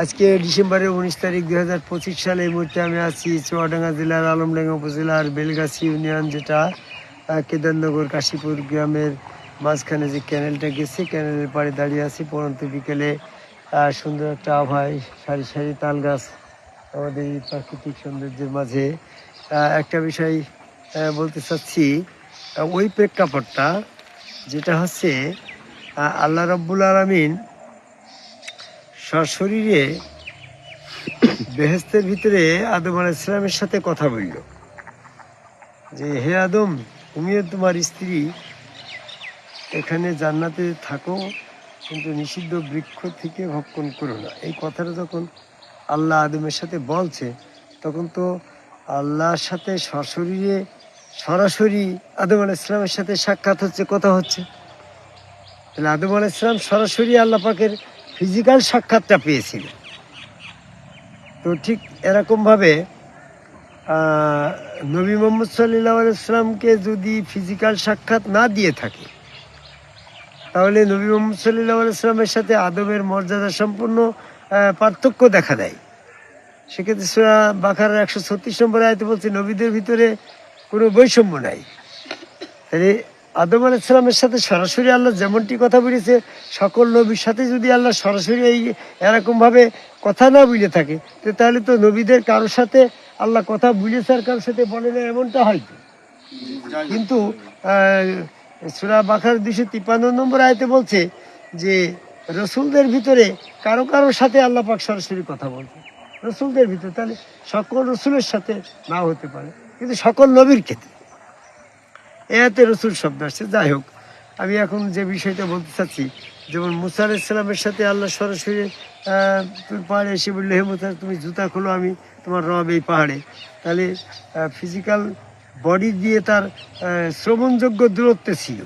আজকে ডিসেম্বরের 19 তারিখ 2025 সালে এই মুহূর্তে আমি আছি চুয়াডাঙ্গা জেলার আলমডাঙ্গা উপজেলার বেলগাছি ইউনিয়ন, যেটা কেদারনগর কাশীপুর গ্রামের মাঝখানে যে ক্যানেলটা গেছে, ক্যানেলের পাড়ে দাঁড়িয়ে আছি পরন্ত বিকেলে। সুন্দর একটা আবহাওয়ায় সারি সারি তাল গাছ আমাদের এই প্রাকৃতিক সৌন্দর্যের মাঝে। একটা বিষয় বলতে চাচ্ছি, ওই প্রেক্ষাপটটা যেটা হচ্ছে আল্লাহ রাব্বুল আলামিন সশরীরে বেহেশতের ভিতরে আদম আলাইহিস সালামের সাথে কথা বলল যে, হে আদম, তুমিও তোমার স্ত্রী এখানে জান্নাতে থাকো, কিন্তু নিষিদ্ধ বৃক্ষ থেকে ভক্ষণ করো না। এই কথাটা যখন আল্লাহ আদমের সাথে বলছে, তখন তো আল্লাহর সাথে সশরীরে সরাসরি আদম আলাইহিস সালামের সাথে সাক্ষাৎ হচ্ছে, কথা হচ্ছে। তাহলে আদম আলাইহিস সালাম সরাসরি আল্লাহ পাকের ফিজিক্যাল সাক্ষাৎটা পেয়েছিল। তো ঠিক এরকমভাবে নবী মুহাম্মদ সাল্লাল্লাহু আলাইহি ওয়াসাল্লামকে যদি ফিজিক্যাল সাক্ষাৎ না দিয়ে থাকে, তাহলে নবী মুহাম্মদ সাল্লাল্লাহু আলাইহি ওয়াসাল্লামের সাথে আদমের মর্যাদা সম্পূর্ণ পার্থক্য দেখা দেয়। সেক্ষেত্রে সূরা বাকারার 136 নম্বর আয়াতে বলছে, নবীদের ভিতরে কোনো বৈষম্য নাই। তাহলে আদম আলাইহিস সালামের সাথে সরাসরি আল্লাহ যেমনটি কথা বলেছে, সকল নবীর সাথে যদি আল্লাহ সরাসরি এই এরকমভাবে কথা না বলে থাকে, তো তাহলে তো নবীদের কারোর সাথে আল্লাহ কথা বলেছে আর কারোর সাথে বলে না, এমনটা হয়তো। কিন্তু সূরা বাকারার 253 নম্বর আয়াতে বলছে যে রসুলদের ভিতরে কারো কারোর সাথে আল্লাহ পাক সরাসরি কথা বলছে, রসুলদের ভিতরে। তাহলে সকল রসুলের সাথে নাও হতে পারে, কিন্তু সকল নবীর ক্ষেত্রে এতে রসুল শব্দ আসছে। যাই হোক, আমি এখন যে বিষয়টা বলতে চাচ্ছি, যেমন মুসা আলাইহিস সালামের সাথে আল্লাহ সরাসরি পাহাড়ে এসে বললো, হে মুসা, তুমি জুতা খোলো, আমি তোমার রব এই পাহাড়ে। তাহলে ফিজিক্যাল বডি দিয়ে তার শ্রবণযোগ্য দূরত্বে ছিল।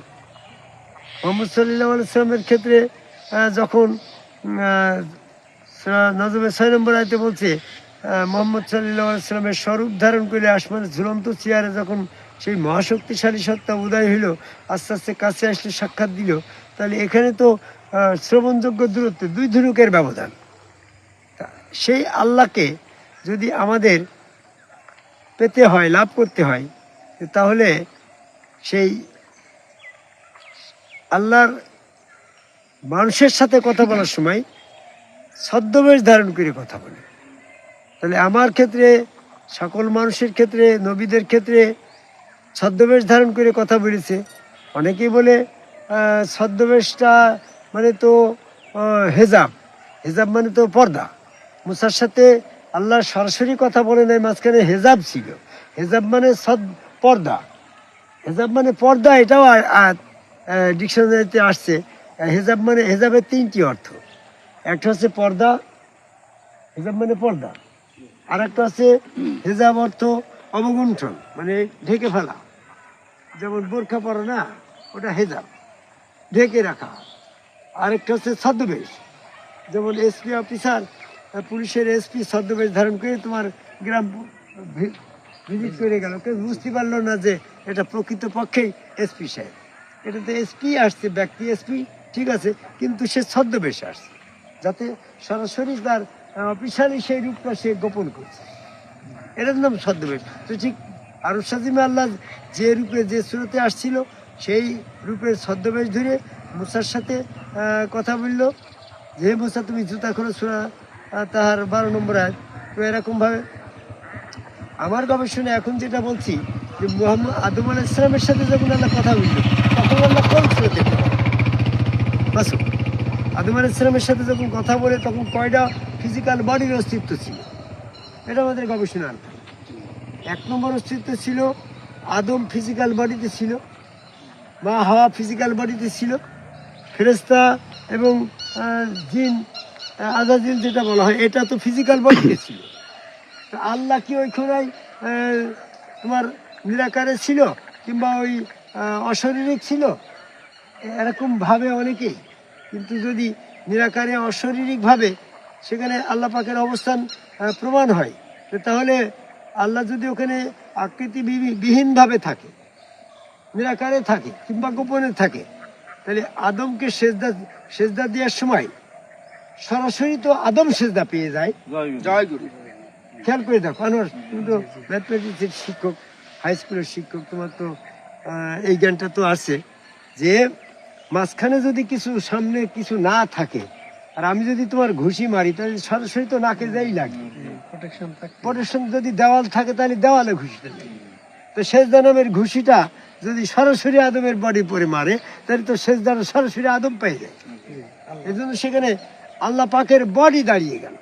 মুহাম্মদ সাল্লাল্লাহু আলাইহি সাল্লামের ক্ষেত্রে যখন নজমের 6 নম্বর আয়াতে বলছে, মুহাম্মদ সাল্লাল্লাহু আলাইহি সাল্লামের স্বরূপ ধারণ করে আসমানের ঝুলন্ত চেয়ারে যখন সেই মহাশক্তিশালী সত্তা উদয় হইল, আস্তে আস্তে কাছে আসলে সাক্ষাৎ দিল। তাহলে এখানে তো শ্রবণযোগ্য দূরত্বে 2 ধনুকের ব্যবধান। সেই আল্লাহকে যদি আমাদের পেতে হয়, লাভ করতে হয়, তাহলে সেই আল্লাহর মানুষের সাথে কথা বলার সময় ছদ্মবেশ ধারণ করে কথা বলে। তাহলে আমার ক্ষেত্রে, সকল মানুষের ক্ষেত্রে, নবীদের ক্ষেত্রে ছদ্মবেশ ধারণ করে কথা বলেছে। অনেকেই বলে ছদ্মবেশটা মানে তো হেজাব, হেজাব মানে তো পর্দা। মুসার সাথে আল্লাহ সরাসরি কথা বলে নাই, মাঝখানে হেজাব ছিল। হেজাব মানে পর্দা, হেজাব মানে পর্দা। এটাও ডিকশনারিতে আসছে। হেজাব মানে, হেজাবের 3টি অর্থ। একটা হচ্ছে পর্দা, হেজাব মানে পর্দা। আর একটা হচ্ছে হেজাব অর্থ অবগুণ্ঠন, মানে ঢেকে ফেলা। যেমন বোরখা পরো না, ওটা হেজাব, ঢেকে রাখা। আরেকটা হচ্ছে ছদ্মবেশ, যেমন এসপি অফিসার, পুলিশের এসপি ছদ্মবেশ ধারণ করে তোমার গ্রাম ভিজিট করে গেল, কেউ বুঝতে পারলো না যে এটা প্রকৃতপক্ষেই এসপি সাহেব। এটা তো এসপি আসছে, ব্যক্তি এসপি, ঠিক আছে, কিন্তু সে ছদ্মবেশে আসছে, যাতে সরাসরি তার অফিসারই সেই রূপটা সে গোপন করছে। এটার নাম ছদ্মবেশ। তো ঠিক আরশ আজিমে আল্লাহ যে রূপে, যে সুরতে আসছিল, সেই রূপের ছদ্মবেশ ধরে মুসার সাথে কথা বলল যে, মুসা, তুমি জুতা খোলো, সূরা তাহার 12 নম্বর আয়াত। তো এরকমভাবে আমার গবেষণা এখন যেটা বলছি, যে মুহাম্মদ আদম আলাইহিস সালামের সাথে যখন আল্লাহ কথা বলল, তখন আল্লাহ কোন সুরতে বাস আদম আলাইহিস সালামের সাথে যখন কথা বলে, তখন কয়টা ফিজিক্যাল বডির অস্তিত্ব ছিল, এটা আমাদের গবেষণা। 1 নম্বর অস্তিত্ব ছিল, আদম ফিজিক্যাল বডিতে ছিল, মা হাওয়া ফিজিক্যাল বডিতে ছিল, ফেরেশতা এবং জিন, আজাজিল যেটা বলা হয়, এটা তো ফিজিক্যাল বডিতে ছিল। তো আল্লাহ কি ওইখানে তোমার নিরাকারে ছিল, কিংবা ওই অশারীরিক ছিল? এরকম ভাবে অনেকেই। কিন্তু যদি নিরাকারে অশারীরিকভাবে সেখানে আল্লাহ পাকের অবস্থান প্রমাণ হয়, তাহলে আল্লাহ যদি ওখানে আকৃতি বিহীনভাবে থাকে, নিরাকারে থাকে, কিংবা গোপনে থাকে, তাহলে আদমকে সেজদা দেওয়ার সময় সরাসরি তো আদম সেজদা পেয়ে যায়। জয় গুরু। খেয়াল করে দেখো আনোয়ার, তুমি তো ম্যাথমেটিক্সের শিক্ষক, হাই স্কুলের শিক্ষক, তোমার তো এই জ্ঞানটা তো আছে যে মাঝখানে যদি কিছু সামনে কিছু না থাকে আর আমি যদি তোমার ঘুষি মারি তাহলে সরাসরি তো নাকে যাই লাগে। প্রোটেকশন যদি দেওয়াল থাকে তাহলে দেওয়ালে ঘুষিটা লাগে। তো সেজদা নামের ঘুষিটা যদি সরাসরি আদমের বডি পরে মারে তাহলে তো সেজদার সরাসরি আদম পেয়ে যায়। এই জন্য সেখানে আল্লাহ পাকের বডি দাঁড়িয়ে গেল,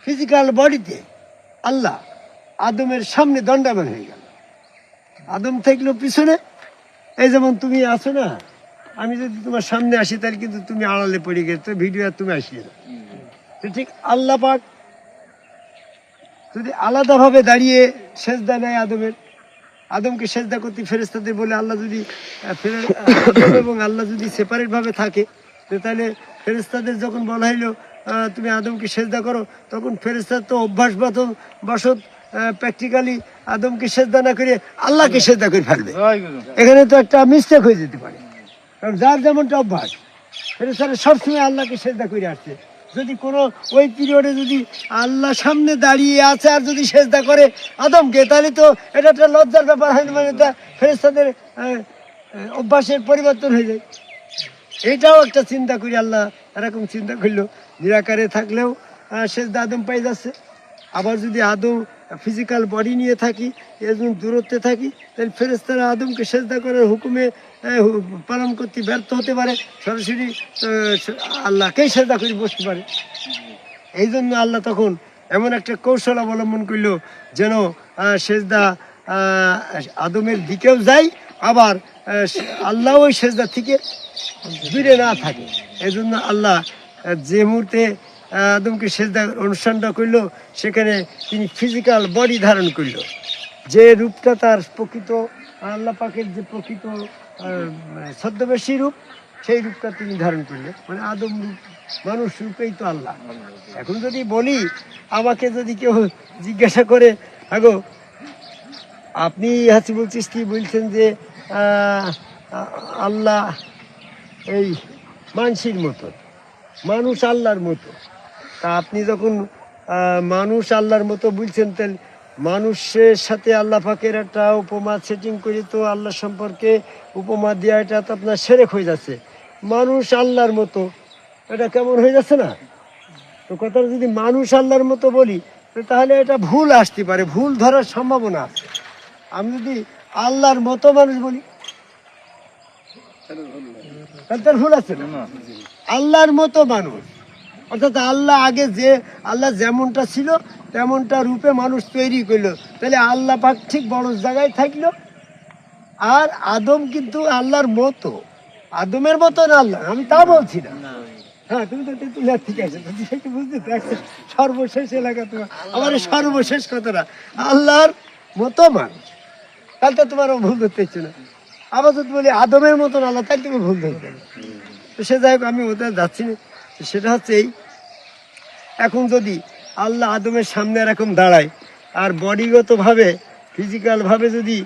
ফিজিক্যাল বডিতে আল্লাহ আদমের সামনে দণ্ডায়মান হয়ে গেল, আদম থাকলো পিছনে। এই যেমন তুমি আছো না, আমি যদি তোমার সামনে আসি তাহলে কিন্তু তুমি আড়ালে পড়ে গেছো, ভিডিও আর তুমি আসলে না। তো ঠিক আল্লাহ পাক যদি আলাদাভাবে দাঁড়িয়ে সেজদা নেয় আদমকে সেজদা করতে ফেরেশতাদের বলে, আল্লাহ যদি আদম এবং আল্লাহ যদি সেপারেট ভাবে থাকে তাহলে ফেরেশতাদের যখন বলা হইলো তুমি আদমকে সেজদা করো, তখন ফেরেশতার তো বসত প্র্যাকটিক্যালি আদমকে সেজদা না করে আল্লাহকে সেজদা করে ফেলবে। এখানে তো একটা মিস্টেক হয়ে যেতে পারে, কারণ যার যেমনটা অভ্যাস, ফেরেশতারা সবসময় আল্লাহকে সেজদা করে আসছে। যদি কোনো ওই পিরিয়ডে যদি আল্লাহ সামনে দাঁড়িয়ে আছে আর যদি সেজদা করে আদমকে, তাহলে তো এটা একটা লজ্জার ব্যাপার হয়, মানে ফেরেশতাদের অভ্যাসের পরিবর্তন হয়ে যায়। এটাও একটা চিন্তা করি, আল্লাহ এরকম চিন্তা করলো নিরাকারে থাকলেও সেজদা আদম পাই যাচ্ছে। আবার যদি আদম ফিজিক্যাল বডি নিয়ে থাকি, এরকম দূরত্বে থাকি, তাহলে ফেরেশতারা আদমকে সেজদা করার হুকুমে পালন করতে ব্যর্থ হতে পারে, সরাসরি আল্লাহকেই সেজদা করে বসতে পারে। এই জন্য আল্লাহ তখন এমন একটা কৌশল অবলম্বন করলো যেন সেজদা আদমের দিকেও যায়, আবার আল্লাহ ওই সেজদা থেকে দূরে না থাকে। এই জন্য আল্লাহ যে মুহূর্তে আদমকে সেজদার অনুষ্ঠানটা করলো, সেখানে তিনি ফিজিক্যাল বডি ধারণ করলো, যে রূপটা তার প্রকৃত আল্লাহ পাকের যে প্রকৃত ছদ্মবেশী রূপ, সেই রূপটা তিনি ধারণ করলেন। মানে আদম রূপ, মানুষ রূপেই তো আল্লাহ। এখন যদি বলি, আমাকে যদি কেউ জিজ্ঞাসা করে, আগো আপনি হাসিবুল চিশতি বলছেন যে আল্লাহ এই মানসির মতো, মানুষ আল্লাহর মতো, তা আপনি যখন মানুষ আল্লাহর মতো বলছেন, তাহলে মানুষের সাথে আল্লাহ পাকের একটা উপমা সেটিং করে তো আল্লাহ সম্পর্কে উপমা দেওয়া, এটা তো আপনার সেরেক হয়ে যাচ্ছে। মানুষ আল্লাহর মতো, এটা কেমন হয়ে যাচ্ছে না? তো কথাটা যদি মানুষ আল্লাহর মতো বলি, তাহলে এটা ভুল আসতে পারে, ভুল ধরার সম্ভাবনা আছে। আমি যদি আল্লাহর মতো মানুষ বলি তাহলে তার ভুল আছে না? আল্লাহর মতো মানুষ অর্থাৎ আল্লাহ আগে যে আল্লাহ যেমনটা ছিল তেমনটা রূপে মানুষ তৈরি করলো, তাহলে আল্লাহ পাক ঠিক বড় জায়গায় থাকলো। আর আদম কিন্তু আল্লাহর মতো, আদমের মতো না আল্লাহ, আমি তা বলছি না। হ্যাঁ, তুমি তো ঠিক আছে, বুঝতে পারছো, সর্বশেষ এলাকা তোমার আমার সর্বশেষ কথাটা আল্লাহর মতো মানুষ, তাহলে তো তোমার ভুল ধরতে ইচ্ছে না। আবার যদি বলি আদমের মতন আল্লাহ, তাই তুমি ভুল ধরতে না। তো সে যাই হোক, আমি ওদের যাচ্ছি না। সেটা হচ্ছে এই, এখন যদি আল্লাহ আদমের সামনে এরকম দাঁড়ায় আর বডিগতভাবে ফিজিক্যালভাবে যদি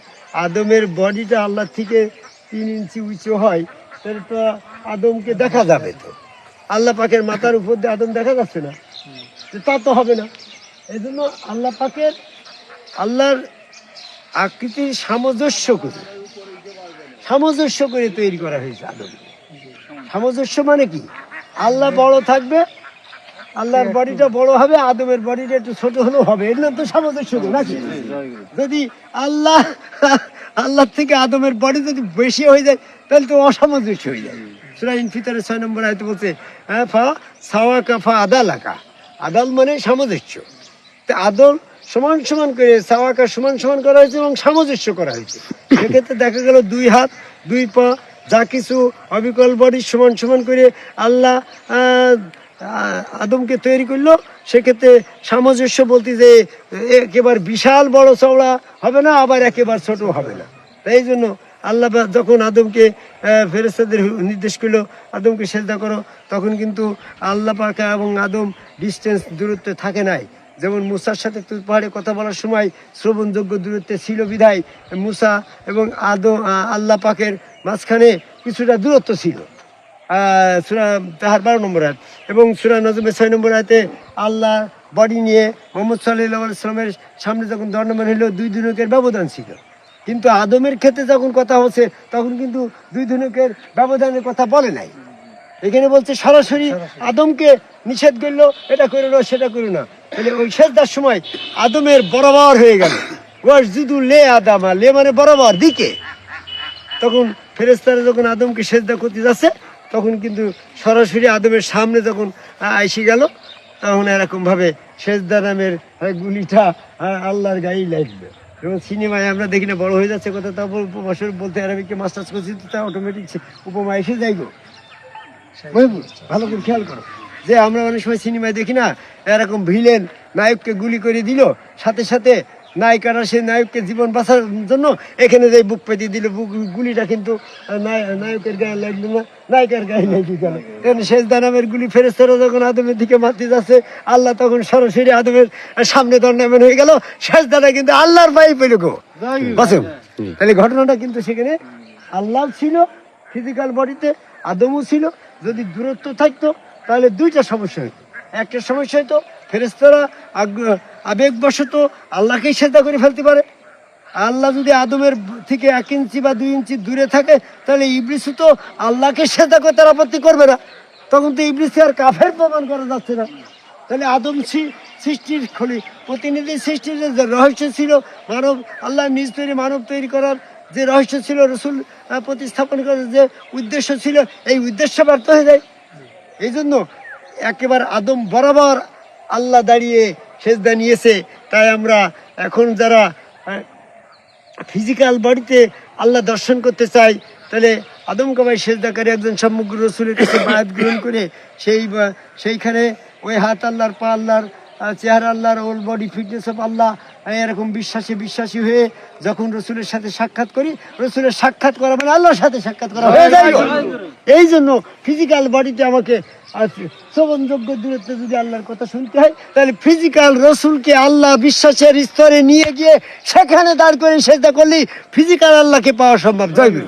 আদমের বডিটা আল্লাহ থেকে 3 ইঞ্চি উঁচু হয়, তাহলে তো আদমকে দেখা যাবে। তো আল্লাহ পাকের মাথার উপর দিয়ে আদম দেখা যাচ্ছে না, তা তো হবে না। এই জন্য আল্লাহ পাকের আল্লাহর আকৃতির সামঞ্জস্য করে তৈরি করা হয়েছে আদম। সামঞ্জস্য মানে কি? আল্লাহ বড় থাকবে, আল্লাহর বডিটা বড় হবে, আদমের বডিটা একটু ছোট হলেও হবে, এর নাম তো সামঞ্জস্য নাকি? যদি আল্লাহ থেকে আদমের বডি যদি বেশি হয়ে যায়, তাহলে তো অসামঞ্জস্য হয়ে যায়। সূরা ইনফিতারের 6 নম্বর আয়াতে বলছে ফা সাওয়াকা ফা আদালাকা, আদাল মানে সামঞ্জস্য। তো আদল সমান সমান করে সাওয়াকা সমান সমান করা হয়েছে এবং সামঞ্জস্য করা হয়েছে। সেক্ষেত্রে দেখা গেল 2 হাত 2 পা যা কিছু অবিকল বডি সমান সমান করে আল্লাহ আদমকে তৈরি করলো। সেক্ষেত্রে সামঞ্জস্য বলতে যে একেবারে বিশাল বড় চওড়া হবে না, আবার একেবারে ছোট হবে না। এই জন্য আল্লাহ যখন আদমকে ফেরেশতাদের নির্দেশ করলো আদমকে সেজদা করো, তখন কিন্তু আল্লাহ পাক এবং আদম ডিস্টেন্স দূরত্বে থাকে নাই। যেমন মুসার সাথে পাহাড়ে কথা বলার সময় শ্রবণযোগ্য দূরত্বে ছিল বিধায় মুসা এবং আদম আল্লাহ পাকের মাঝখানে কিছুটা দূরত্ব ছিল। সূরা তাহার 12 নম্বর আয়াত এবং সূরা নজমের 6 নম্বর আয়াতে আল্লাহ বডি নিয়ে মুহাম্মদ সাল্লাল্লাহু আলাইহি ওয়াসাল্লামের সামনে যখন দণ্ডমান হলো 2 ধনুকের ব্যবধান ছিল, কিন্তু আদমের ক্ষেত্রে যখন কথা হচ্ছে তখন কিন্তু 2 ধনুকের ব্যবধানের কথা বলে নাই। এখানে বলছে সরাসরি আদমকে নিষেধ করলো, এটা করো না সেটা করো না। তাহলে ওই সেজদার সময় আদমের বরাবর হয়ে গেল, ওয়াসজুদু লে আদামা, লে মানে বরাবর দিকে। তখন ফেরেশতারা যখন আদমকে সেজদা করতে যাচ্ছে তখন কিন্তু সরাসরি আদমের সামনে যখন এসে গেল তখন এরকম ভাবে সেজদা নামের গুলিটা আল্লাহর গায়েই লাগবে। এবং সিনেমায় আমরা দেখি না, বড় হয়ে যাচ্ছে কথা, তা বলতে আরবিকে মাস্টার্স করছি, তা অটোমেটিক উপমা এসে যাই গো। ভালো করে খেয়াল করো যে আমরা অনেক সময় সিনেমায় দেখি না, এরকম ভিলেন নায়ককে গুলি করে দিল, সাথে সাথে নায়িকারা সেই নায়ককে জীবন বাঁচার জন্য এখানে যে বুক পেতে দিল, গুলিটা কিন্তু নায়কের গায়ে লাগলো না, নায়িকার গায়ে লেগে গেল। এখানে সেজদা নামের গুলি ফেরেশতারা যখন আদমের দিকে মারতে যাচ্ছে, আল্লাহ তখন সরাসরি আদমের সামনে দণ্ডায়মান হয়ে গেল, সেজদাটা কিন্তু আল্লাহর পায়ে পেল গো। তাহলে ঘটনাটা কিন্তু সেখানে আল্লাহ ছিল ফিজিক্যাল বডিতে, আদমও ছিল। যদি দূরত্ব থাকতো তাহলে 2টা সমস্যা হতো। একটা সমস্যা হতো ফেরেশতারা আবেগবশত আল্লাহকেই সেজদা করে ফেলতে পারে। আল্লাহ যদি আদমের থেকে 1 ইঞ্চি বা 2 ইঞ্চি দূরে থাকে তাহলে ইবলিসও তো আল্লাহকে সেজদা করে তার আপত্তি করবে না, তখন তো ইবলিসকে আর কাফের প্রমাণ করা যাচ্ছে না। তাহলে আদম সৃষ্টির প্রতিনিধি সৃষ্টির যে রহস্য ছিল, মানব আল্লাহ নিজ তৈরি মানব তৈরি করার যে রহস্য ছিল, রসুল প্রতিস্থাপন করার যে উদ্দেশ্য ছিল, এই উদ্দেশ্য ব্যর্থ হয়ে যায়। এই জন্য একেবারে আদম বরাবর আল্লাহ দাঁড়িয়ে সেজদা নিয়েছে। তাই আমরা এখন যারা ফিজিক্যাল বডিতে আল্লাহ দর্শন করতে চাই, তাহলে আদম কাবাই সেজদাকারী একজন সমগ্র রসুলের কাছে বায়াত গ্রহণ করে সেইখানে ওই হাত আল্লাহর, পা আল্লাহর, চেহারা আল্লাহর, ওল বডি ফিটনেস অফ আল্লাহ, এরকম বিশ্বাসী হয়ে যখন রসুলের সাথে সাক্ষাৎ করি, রসুলের সাক্ষাৎ করা মানে আল্লাহর সাথে সাক্ষাৎ করা হয়ে যায়। এই জন্য ফিজিক্যাল বডিতে আমাকে শ্রবণযোগ্য দূরত্বে যদি আল্লাহর কথা শুনতে হয়, তাহলে ফিজিক্যাল রসুলকে আল্লাহ বিশ্বাসের স্তরে নিয়ে গিয়ে সেখানে দাঁড় করে সেজদা করলেই ফিজিক্যাল আল্লাহকে পাওয়া সম্ভব। জয় গুরু।